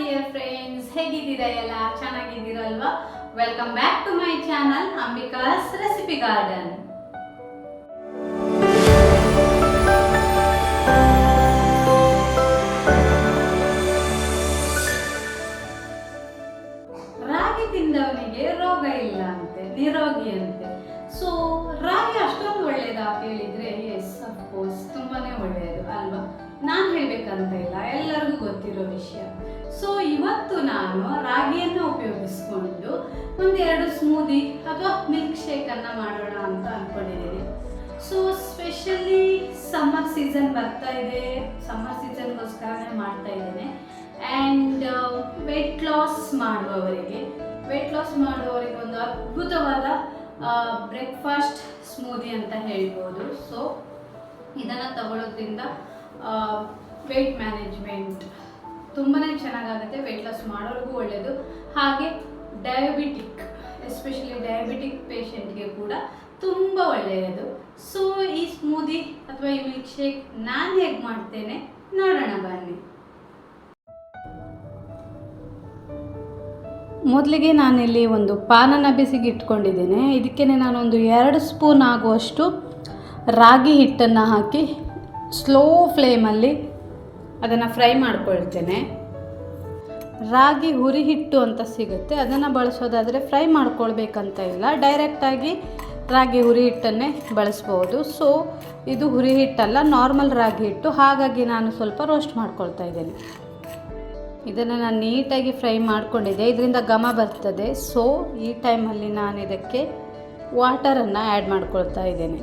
Dear friends, ಹೇಗಿದ್ದೀರಾ? ಎಲ್ಲ ಚೆನ್ನಾಗಿದ್ದೀರಲ್ವಾ? Welcome back to my channel Ambika's recipe garden. ರಾಗಿ ತಿಂದವನಿಗೆ ರೋಗ ಇಲ್ಲ ಅಂತೆ, ನಿರೋಗಿ ಅಂತೆ. ಸೊ ರಾಗಿ ಅಷ್ಟೊಂದು ಒಳ್ಳೇದಾ ಕೇಳಿದ್ರೆ ಎಸ್, ಅಫ್ಕೋರ್ಸ್ ತುಂಬಾನೇ ಒಳ್ಳೆಯದು ಅಲ್ವಾ? ನಾನು ಹೇಳ್ಬೇಕಂತ ಇಲ್ಲ, ಎಲ್ಲರಿಗೂ ಗೊತ್ತಿರೋ ವಿಷಯ. ಸೊ ಇವತ್ತು ನಾನು ರಾಗಿಯನ್ನು ಉಪಯೋಗಿಸ್ಕೊಂಡು ಒಂದೆರಡು ಸ್ಮೂದಿ ಅಥವಾ ಮಿಲ್ಕ್ ಶೇಕ್ ಅನ್ನ ಮಾಡೋಣ ಅಂತ ಅನ್ಕೊಂಡಿದ್ದೀನಿ. ಸೊ ಸ್ಪೆಷಲಿ ಸಮ್ಮರ್ ಸೀಸನ್ ಬರ್ತಾ ಇದೆ, ಸಮ್ಮರ್ ಸೀಸನ್ಗೋಸ್ಕರನೇ ಮಾಡ್ತಾ ಇದ್ದೇನೆ. ಆ್ಯಂಡ್ ವೆಯ್ಟ್ ಲಾಸ್ ಮಾಡುವವರಿಗೆ ಒಂದು ಅದ್ಭುತವಾದ ಬ್ರೇಕ್ಫಾಸ್ಟ್ ಸ್ಮೂದಿ ಅಂತ ಹೇಳ್ಬೋದು. ಸೊ ಇದನ್ನು ತಗೊಳ್ಳೋದ್ರಿಂದ ವೆಯ್ಟ್ ಮ್ಯಾನೇಜ್ಮೆಂಟ್ ತುಂಬಾ ಚೆನ್ನಾಗಾಗುತ್ತೆ, ವೆಯ್ಟ್ ಲಾಸ್ ಮಾಡೋರಿಗೂ ಒಳ್ಳೆಯದು. ಹಾಗೆ ಡಯಾಬಿಟಿಕ್, ಎಸ್ಪೆಷಲಿ ಡಯಾಬಿಟಿಕ್ ಪೇಷಂಟ್ಗೆ ಕೂಡ ತುಂಬ ಒಳ್ಳೆಯದು. ಸೊ ಈ ಸ್ಮೂದಿ ಅಥವಾ ಈ ಮಿಲ್ಕ್ ಶೇಕ್ ನಾನು ಹೇಗೆ ಮಾಡ್ತೇನೆ ನೋಡೋಣ ಬನ್ನಿ. ಮೊದಲಿಗೆ ನಾನಿಲ್ಲಿ ಒಂದು ಪಾನನ ಬಿಸಿಗೆ ಇಟ್ಕೊಂಡಿದ್ದೇನೆ. ಇದಕ್ಕೆ ನಾನೊಂದು 2 ಸ್ಪೂನ್ ಆಗುವಷ್ಟು ರಾಗಿ ಹಿಟ್ಟನ್ನು ಹಾಕಿ ಸ್ಲೋ ಫ್ಲೇಮಲ್ಲಿ ಅದನ್ನು ಫ್ರೈ ಮಾಡ್ಕೊಳ್ತೇನೆ. ರಾಗಿ ಹುರಿ ಹಿಟ್ಟು ಅಂತ ಸಿಗುತ್ತೆ, ಅದನ್ನು ಬಳಸೋದಾದರೆ ಫ್ರೈ ಮಾಡ್ಕೊಳ್ಬೇಕಂತ ಇಲ್ಲ, ಡೈರೆಕ್ಟಾಗಿ ರಾಗಿ ಹುರಿ ಹಿಟ್ಟನ್ನೇ ಬಳಸ್ಬೋದು. ಸೊ ಇದು ಹುರಿ ಹಿಟ್ಟಲ್ಲ, ನಾರ್ಮಲ್ ರಾಗಿ ಹಿಟ್ಟು, ಹಾಗಾಗಿ ನಾನು ಸ್ವಲ್ಪ ರೋಸ್ಟ್ ಮಾಡ್ಕೊಳ್ತಾ ಇದ್ದೇನೆ. ಇದನ್ನು ನಾನು ನೀಟಾಗಿ ಫ್ರೈ ಮಾಡ್ಕೊಂಡಿದ್ದೆ, ಇದರಿಂದ ಘಮ ಬರ್ತದೆ. ಸೊ ಈ ಟೈಮಲ್ಲಿ ನಾನು ಇದಕ್ಕೆ ವಾಟರನ್ನು ಆ್ಯಡ್ ಮಾಡ್ಕೊಳ್ತಾ ಇದ್ದೇನೆ.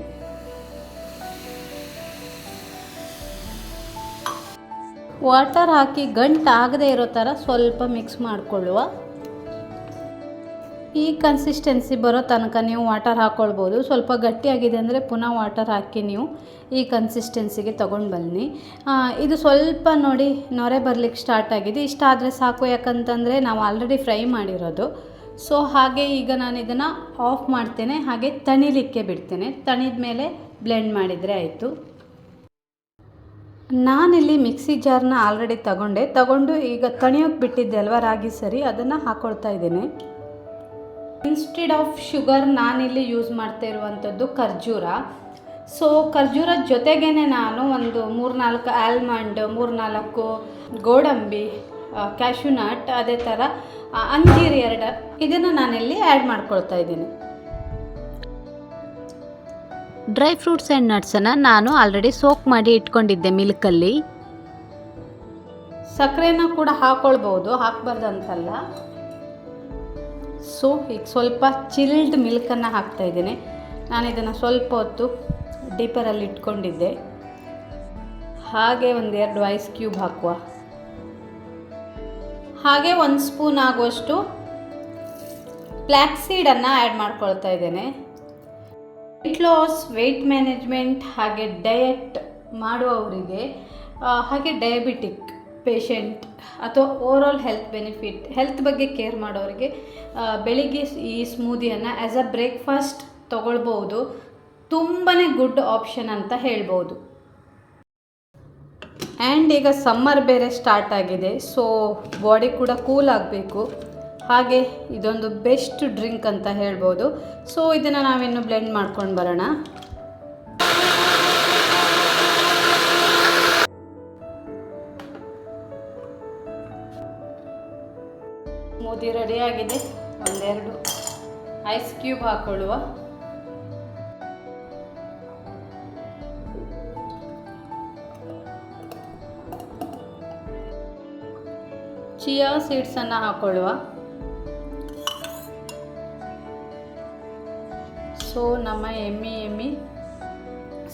ವಾಟರ್ ಹಾಕಿ ಗಂಟು ಆಗದೆ ಇರೋ ಥರ ಸ್ವಲ್ಪ ಮಿಕ್ಸ್ ಮಾಡಿಕೊಳ್ಳುವ. ಈ ಕನ್ಸಿಸ್ಟೆನ್ಸಿ ಬರೋ ತನಕ ನೀವು ವಾಟರ್ ಹಾಕ್ಕೊಳ್ಬೋದು. ಸ್ವಲ್ಪ ಗಟ್ಟಿಯಾಗಿದೆ ಅಂದರೆ ಪುನಃ ವಾಟರ್ ಹಾಕಿ ನೀವು ಈ ಕನ್ಸಿಸ್ಟೆನ್ಸಿಗೆ ತೊಗೊಂಡು ಬನ್ನಿ. ಇದು ಸ್ವಲ್ಪ ನೋಡಿ ನೊರೆ ಬರಲಿಕ್ಕೆ ಸ್ಟಾರ್ಟ್ ಆಗಿದೆ, ಇಷ್ಟಾದರೆ ಸಾಕು, ಯಾಕಂತಂದರೆ ನಾವು ಆಲ್ರೆಡಿ ಫ್ರೈ ಮಾಡಿರೋದು. ಸೊ ಹಾಗೆ ಈಗ ನಾನು ಇದನ್ನು ಆಫ್ ಮಾಡ್ತೇನೆ, ಹಾಗೆ ತಣಿಲಿಕ್ಕೆ ಬಿಡ್ತೇನೆ. ತಣಿದ ಮೇಲೆ ಬ್ಲೆಂಡ್ ಮಾಡಿದರೆ ಆಯಿತು. ನಾನಿಲ್ಲಿ ಮಿಕ್ಸಿ ಜಾರ್ನ ಆಲ್ರೆಡಿ ತಗೊಂಡು ಈಗ ತಣಿಯೋಕ್ಕೆ ಬಿಟ್ಟಿದ್ದೆ ಅಲ್ವಾ ರಾಗಿ ಸರಿ, ಅದನ್ನು ಹಾಕ್ಕೊಳ್ತಾ ಇದ್ದೇನೆ. ಇನ್ಸ್ಟೆಡ್ ಆಫ್ ಶುಗರ್ ನಾನಿಲ್ಲಿ ಯೂಸ್ ಮಾಡ್ತಾ ಇರುವಂಥದ್ದು ಖರ್ಜೂರ. ಸೊ ಖರ್ಜೂರದ ಜೊತೆಗೇ ನಾನು ಒಂದು 3-4 ಆಲ್ಮಂಡ್, 3-4 ಗೋಡಂಬಿ, ಕ್ಯಾಶ್ಯೂನಟ್, ಅದೇ ಥರ ಅಂಜೀರ್ 2, ಇದನ್ನು ನಾನಿಲ್ಲಿ ಆ್ಯಡ್ ಮಾಡ್ಕೊಳ್ತಾ ಇದ್ದೀನಿ. ಡ್ರೈ ಫ್ರೂಟ್ಸ್ ಆ್ಯಂಡ್ ನಟ್ಸನ್ನು ನಾನು ಆಲ್ರೆಡಿ ಸೋಕ್ ಮಾಡಿ ಇಟ್ಕೊಂಡಿದ್ದೆ ಮಿಲ್ಕಲ್ಲಿ. ಸಕ್ಕರೆನ ಕೂಡ ಹಾಕ್ಕೊಳ್ಬೋದು, ಹಾಕಬಾರ್ದಂತಲ್ಲ. ಸೊ ಈಗ ಸ್ವಲ್ಪ ಚಿಲ್ಡ್ ಮಿಲ್ಕನ್ನು ಹಾಕ್ತಾ ಇದ್ದೇನೆ. ನಾನು ಇದನ್ನು ಸ್ವಲ್ಪ ಹೊತ್ತು ಡೀಪರಲ್ಲಿ ಇಟ್ಕೊಂಡಿದ್ದೆ. ಹಾಗೆ 1-2 ಐಸ್ ಕ್ಯೂಬ್ ಹಾಕುವ. ಹಾಗೆ 1 ಸ್ಪೂನ್ ಆಗುವಷ್ಟು ಫ್ಲ್ಯಾಕ್ಸ್ ಸೀಡನ್ನು ಆ್ಯಡ್ ಮಾಡ್ಕೊಳ್ತಾ ಇದ್ದೇನೆ. ವೆಯ್ಟ್ ಲಾಸ್, ವೆಯ್ಟ್ ಮ್ಯಾನೇಜ್ಮೆಂಟ್ ಹಾಗೆ ಡಯಟ್ ಮಾಡುವವರಿಗೆ, ಹಾಗೆ ಡಯಾಬಿಟಿಕ್ ಪೇಷಂಟ್ ಅಥವಾ ಓವರಾಲ್ ಹೆಲ್ತ್ ಬೆನಿಫಿಟ್, ಹೆಲ್ತ್ ಬಗ್ಗೆ ಕೇರ್ ಮಾಡೋರಿಗೆ ಬೆಳಿಗ್ಗೆ ಈ ಸ್ಮೂದಿಯನ್ನು ಆ್ಯಸ್ ಅ ಬ್ರೇಕ್ಫಾಸ್ಟ್ ತೊಗೊಳ್ಬೋದು. ತುಂಬಾ ಗುಡ್ ಆಪ್ಷನ್ ಅಂತ ಹೇಳ್ಬೋದು. ಆ್ಯಂಡ್ ಈಗ ಸಮ್ಮರ್ ಬೇರೆ ಸ್ಟಾರ್ಟ್ ಆಗಿದೆ, ಸೊ ಬಾಡಿ ಕೂಡ ಕೂಲ್ ಆಗಬೇಕು, ಹಾಗೆ ಇದೊಂದು ಬೆಸ್ಟ್ ಡ್ರಿಂಕ್ ಅಂತ ಹೇಳ್ಬೋದು. ಸೊ ಇದನ್ನು ನಾವಿನ್ನು ಬ್ಲೆಂಡ್ ಮಾಡ್ಕೊಂಡು ಬರೋಣ. ಸ್ಮೂದಿ ರೆಡಿಯಾಗಿದೆ. 1-2 ಐಸ್ ಕ್ಯೂಬ್ ಹಾಕ್ಕೊಳ್ಳುವ. ಚಿಯಾ ಸೀಡ್ಸನ್ನು ಹಾಕ್ಕೊಳ್ಳುವ. ಸೊ ನಮ್ಮ ಎಮ್ಮಿ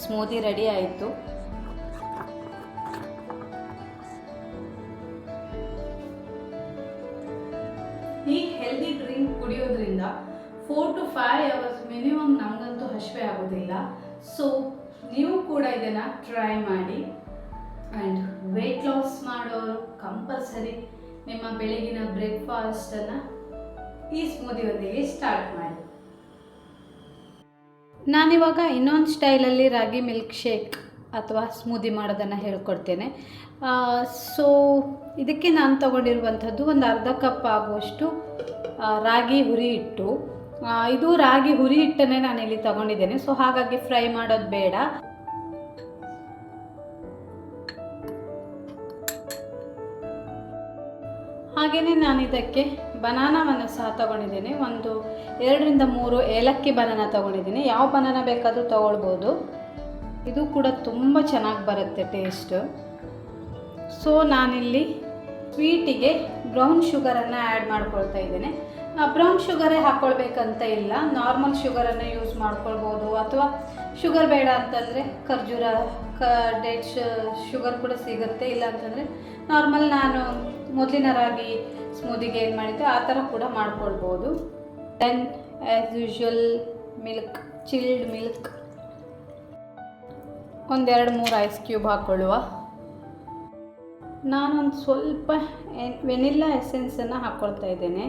ಸ್ಮೂದಿ ರೆಡಿ ಆಯಿತು. ಈ ಹೆಲ್ದಿ ಡ್ರಿಂಕ್ ಕುಡಿಯೋದ್ರಿಂದ 4 to 5 hours ಮಿನಿಮಮ್ ನಮಗಂತೂ ಹಸಿವೆ ಆಗೋದಿಲ್ಲ. ಸೊ ನೀವು ಕೂಡ ಇದನ್ನು ಟ್ರೈ ಮಾಡಿ. ಆ್ಯಂಡ್ ವೆಯ್ಟ್ ಲಾಸ್ ಮಾಡೋರು ಕಂಪಲ್ಸರಿ ನಿಮ್ಮ ಬೆಳಗಿನ ಬ್ರೇಕ್ಫಾಸ್ಟನ್ನು ಈ ಸ್ಮೂದಿಯೊಂದಿಗೆ ಸ್ಟಾರ್ಟ್ ಮಾಡಿ. ನಾನಿವಾಗ ಇನ್ನೊಂದು ಸ್ಟೈಲಲ್ಲಿ ರಾಗಿ ಮಿಲ್ಕ್ ಶೇಕ್ ಅಥವಾ ಸ್ಮೂದಿ ಮಾಡೋದನ್ನು ಹೇಳ್ಕೊಡ್ತೇನೆ. ಸೊ ಇದಕ್ಕೆ ನಾನು ತಗೊಂಡಿರುವಂಥದ್ದು ಒಂದು ಅರ್ಧ ಕಪ್ ಆಗುವಷ್ಟು ರಾಗಿ ಹುರಿ ಹಿಟ್ಟು. ಇದು ರಾಗಿ ಹುರಿ ಹಿಟ್ಟನ್ನೇ ನಾನಿಲ್ಲಿ ತಗೊಂಡಿದ್ದೇನೆ. ಸೊ ಹಾಗಾಗಿ ಫ್ರೈ ಮಾಡೋದು ಬೇಡ. ಹಾಗೆಯೇ ನಾನು ಇದಕ್ಕೆ ಬನಾನಾವನ್ನು ಸಹ ತಗೊಂಡಿದ್ದೇನೆ. ಒಂದು 2ರಿಂದ 3 ಏಲಕ್ಕಿ ಬನಾನ ತಗೊಂಡಿದ್ದೀನಿ. ಯಾವ ಬನಾನ ಬೇಕಾದರೂ ತಗೊಳ್ಬೋದು. ಇದು ಕೂಡ ತುಂಬ ಚೆನ್ನಾಗಿ ಬರುತ್ತೆ ಟೇಸ್ಟ್. ಸೊ ನಾನಿಲ್ಲಿ ಸ್ವೀಟಿಗೆ ಬ್ರೌನ್ ಶುಗರನ್ನು ಆ್ಯಡ್ ಮಾಡ್ಕೊಳ್ತಾ ಇದ್ದೇನೆ. ಬ್ರೌನ್ ಶುಗರೇ ಹಾಕ್ಕೊಳ್ಬೇಕಂತ ಇಲ್ಲ, ನಾರ್ಮಲ್ ಶುಗರನ್ನು ಯೂಸ್ ಮಾಡ್ಕೊಳ್ಬೋದು. ಅಥವಾ ಶುಗರ್ ಬೇಡ ಅಂತಂದರೆ ಖರ್ಜೂರ ಡೇಟ್ಸ್ ಶುಗರ್ ಕೂಡ ಸಿಗುತ್ತೆ. ಇಲ್ಲ ಅಂತಂದರೆ ನಾರ್ಮಲ್ ನಾನು ಮೊದಲಿನ ರಾಗಿ ಸ್ಮೂದಿಗೆ ಏನು ಮಾಡಿದ್ದೆ ಆ ಥರ ಕೂಡ ಮಾಡ್ಕೊಳ್ಬೋದು. Then as usual milk, chilled milk 1-2-3 ice cube ಹಾಕ್ಕೊಳ್ಳುವ. ನಾನೊಂದು ಸ್ವಲ್ಪ ವೆನಿಲ್ಲಾ ಎಸೆನ್ಸನ್ನು ಹಾಕ್ಕೊಳ್ತಾ ಇದ್ದೇನೆ.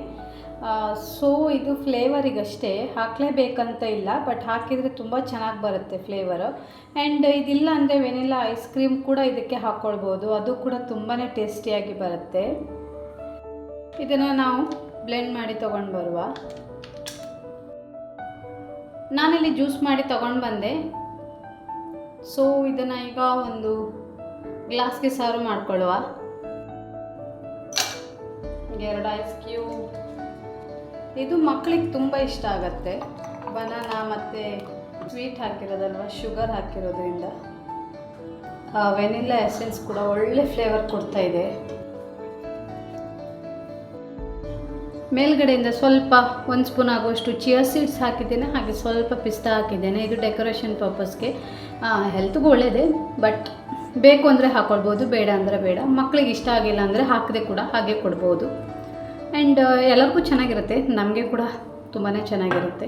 ಸೊ ಇದು ಫ್ಲೇವರಿಗಷ್ಟೇ, ಹಾಕಲೇಬೇಕಂತ ಇಲ್ಲ, ಬಟ್ ಹಾಕಿದರೆ ತುಂಬ ಚೆನ್ನಾಗಿ ಬರುತ್ತೆ ಫ್ಲೇವರು. ಆ್ಯಂಡ್ ಇದಿಲ್ಲ ಅಂದರೆ ವೆನಿಲ್ಲಾ ಐಸ್ ಕ್ರೀಮ್ ಕೂಡ ಇದಕ್ಕೆ ಹಾಕ್ಕೊಳ್ಬೋದು, ಅದು ಕೂಡ ತುಂಬಾ ಟೇಸ್ಟಿಯಾಗಿ ಬರುತ್ತೆ. ಇದನ್ನು ನಾವು ಬ್ಲೆಂಡ್ ಮಾಡಿ ತೊಗೊಂಡು ಬರುವ. ನಾನಿಲ್ಲಿ ಜ್ಯೂಸ್ ಮಾಡಿ ತೊಗೊಂಡು ಬಂದೆ. ಸೊ ಇದನ್ನು ಈಗ ಒಂದು ಗ್ಲಾಸ್ಗೆ ಸರ್ವ್ ಮಾಡ್ಕೊಳ್ಳುವ. 2 ice cube. ಇದು ಮಕ್ಕಳಿಗೆ ತುಂಬ ಇಷ್ಟ ಆಗುತ್ತೆ, ಬನಾನಾ ಮತ್ತು ಸ್ವೀಟ್ ಹಾಕಿರೋದಲ್ವ, ಶುಗರ್ ಹಾಕಿರೋದ್ರಿಂದ. ವೆನಿಲ್ಲಾ ಎಸೆನ್ಸ್ ಕೂಡ ಒಳ್ಳೆ ಫ್ಲೇವರ್ ಕೊಡ್ತಾ ಇದೆ. ಮೇಲ್ಗಡೆಯಿಂದ ಸ್ವಲ್ಪ 1 ಸ್ಪೂನ್ ಆಗುವಷ್ಟು ಚಿಯಾ ಸೀಡ್ಸ್ ಹಾಕಿದ್ದೇನೆ, ಹಾಗೆ ಸ್ವಲ್ಪ ಪಿಸ್ತಾ ಹಾಕಿದ್ದೇನೆ. ಇದು ಡೆಕೋರೇಷನ್ ಪರ್ಪಸ್ಗೆ, ಹೆಲ್ತ್ಗೂ ಒಳ್ಳೆಯದೇ, ಬಟ್ ಬೇಕು ಅಂದರೆ ಹಾಕ್ಕೊಳ್ಬೋದು, ಬೇಡ ಅಂದರೆ ಬೇಡ. ಮಕ್ಕಳಿಗೆ ಇಷ್ಟ ಆಗಿಲ್ಲ ಅಂದರೆ ಹಾಕದೆ ಕೂಡ ಹಾಗೆ ಕೊಡ್ಬೋದು. ಆ್ಯಂಡ್ ಎಲ್ಲರಿಗೂ ಚೆನ್ನಾಗಿರುತ್ತೆ, ನಮಗೆ ಕೂಡ ತುಂಬಾ ಚೆನ್ನಾಗಿರುತ್ತೆ.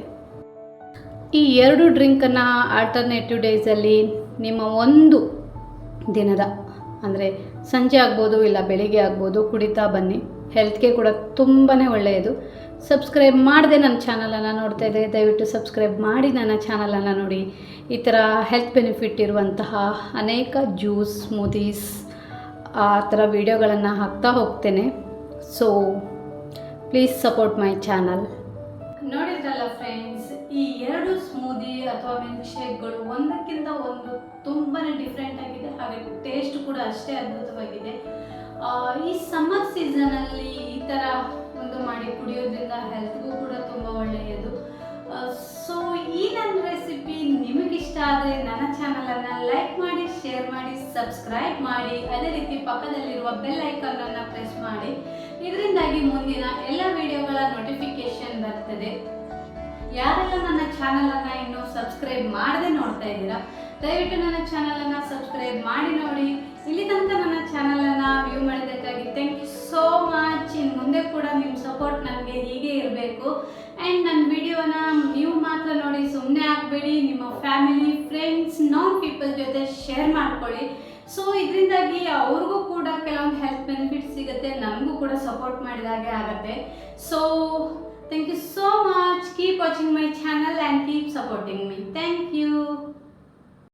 ಈ 2 ಡ್ರಿಂಕನ್ನು ಆಲ್ಟರ್ನೇಟಿವ್ ಡೇಸಲ್ಲಿ ನಿಮ್ಮ ಒಂದು ದಿನದ ಅಂದರೆ ಸಂಜೆ ಆಗ್ಬೋದು ಇಲ್ಲ ಬೆಳಿಗ್ಗೆ ಆಗ್ಬೋದು ಕುಡಿತಾ ಬನ್ನಿ. ಹೆಲ್ತ್ಗೆ ಕೂಡ ತುಂಬಾ ಒಳ್ಳೆಯದು. ಸಬ್ಸ್ಕ್ರೈಬ್ ಮಾಡದೆ ನನ್ನ ಚಾನಲನ್ನು ನೋಡ್ತಾ ಇದ್ದರೆ ದಯವಿಟ್ಟು ಸಬ್ಸ್ಕ್ರೈಬ್ ಮಾಡಿ ನನ್ನ ಚಾನಲನ್ನು ನೋಡಿ. ಈ ಥರ ಹೆಲ್ತ್ ಬೆನಿಫಿಟ್ ಇರುವಂತಹ ಅನೇಕ ಜ್ಯೂಸ್, ಸ್ಮೂದೀಸ್ ಆ ಥರ ವಿಡಿಯೋಗಳನ್ನು ಹಾಕ್ತಾ ಹೋಗ್ತೇನೆ. So please support my channel. ನೋಡಿದ್ರಲ್ಲ ಫ್ರೆಂಡ್ಸ್, ಈ 2 ಸ್ಮೂದಿ ಅಥವಾ ಮಿಲ್ಕ್ ಶೇಕ್ಗಳು ಒಂದಕ್ಕಿಂತ ಒಂದು ತುಂಬಾ ಡಿಫ್ರೆಂಟ್ ಆಗಿದೆ, ಹಾಗೆ ಟೇಸ್ಟ್ ಕೂಡ ಅಷ್ಟೇ ಅದ್ಭುತವಾಗಿದೆ. ಈ ಸಮ್ಮರ್ ಸೀಸನಲ್ಲಿ ಈ ಥರ ಒಂದು ಮಾಡಿ ಕುಡಿಯೋದ್ರಿಂದ ಹೆಲ್ತ್ಗೂ ಕೂಡ ತುಂಬ ಒಳ್ಳೆಯದು. ಸೊ ಈ ನನ್ನ ರೆಸಿಪಿ ನಿಮಗಿಷ್ಟ ಆದರೆ ನನ್ನ ಚಾನಲನ್ನು ಲೈಕ್ ಮಾಡಿ, ಶೇರ್ ಮಾಡಿ, ಸಬ್ಸ್ಕ್ರೈಬ್ ಮಾಡಿ. ಅದೇ ರೀತಿ ಪಕ್ಕದಲ್ಲಿರುವ ಬೆಲ್ ಐಕಾನನ್ನು ಪ್ರೆಸ್ ಮಾಡಿ. ಇದರಿಂದಾಗಿ ಮುಂದಿನ ಎಲ್ಲ ವಿಡಿಯೋಗಳ ನೋಟಿಫಿಕೇಶನ್ ಬರ್ತದೆ. ಯಾರೆಲ್ಲ ನನ್ನ ಚಾನಲನ್ನು ಇನ್ನೂ ಸಬ್ಸ್ಕ್ರೈಬ್ ಮಾಡದೆ ನೋಡ್ತಾ ಇದ್ದೀರಾ, ದಯವಿಟ್ಟು ನನ್ನ ಚಾನಲನ್ನು ಸಬ್ಸ್ಕ್ರೈಬ್ ಮಾಡಿ ನೋಡಿ. ಇಲ್ಲಿ ತನಕ ನನ್ನ ಚಾನಲನ್ನು ವ್ಯೂ ಮಾಡಿದ್ದಕ್ಕಾಗಿ ಥ್ಯಾಂಕ್ ಯು ಸೋ ಮಚ್. ಇನ್ನು ಮುಂದೆ ಕೂಡ ನಿಮ್ಮ ಸಪೋರ್ಟ್ ನನಗೆ ಹೀಗೆ ಇರಬೇಕು. ಆ್ಯಂಡ್ ನನ್ನ ವಿಡಿಯೋನ ನೀವು ಮಾತ್ರ ನೋಡಿ ಸುಮ್ಮನೆ ಆಗಬೇಡಿ, ನಿಮ್ಮ ಫ್ಯಾಮಿಲಿ, ಫ್ರೆಂಡ್ಸ್, ನಾನ್ ಪೀಪಲ್ ಜೊತೆ ಶೇರ್ ಮಾಡ್ಕೊಳ್ಳಿ. ಸೊ ಇದರಿಂದಾಗಿ ಅವ್ರಿಗೂ ಕೂಡ ಕೆಲವೊಂದು ಹೆಲ್ತ್ ಬೆನಿಫಿಟ್ ಸಿಗುತ್ತೆ, ನಮಗೂ ಕೂಡ ಸಪೋರ್ಟ್ ಮಾಡಿದಾಗೆ ಆಗುತ್ತೆ. So thank you so much. Keep watching my channel and keep supporting me. Thank you.